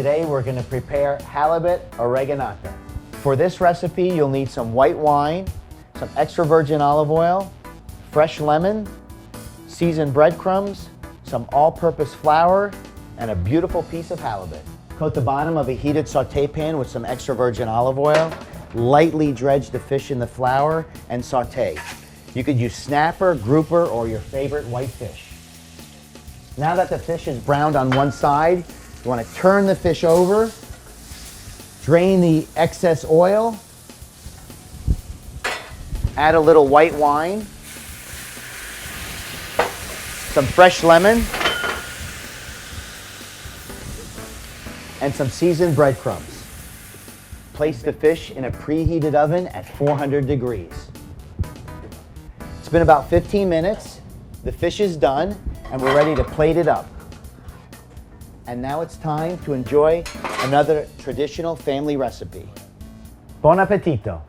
Today we're going to prepare halibut oreganata. For this recipe, you'll need some white wine, some extra virgin olive oil, fresh lemon, seasoned breadcrumbs, some all-purpose flour, and a beautiful piece of halibut. Coat the bottom of a heated saute pan with some extra virgin olive oil. Lightly dredge the fish in the flour and saute. You could use snapper, grouper, or your favorite white fish. Now that the fish is browned on one side, you want to turn the fish over, drain the excess oil, add a little white wine, some fresh lemon, and some seasoned breadcrumbs. Place the fish in a preheated oven at 400 degrees. It's been about 15 minutes. The fish is done, and we're ready to plate it up. And now it's time to enjoy another traditional family recipe. Buon appetito!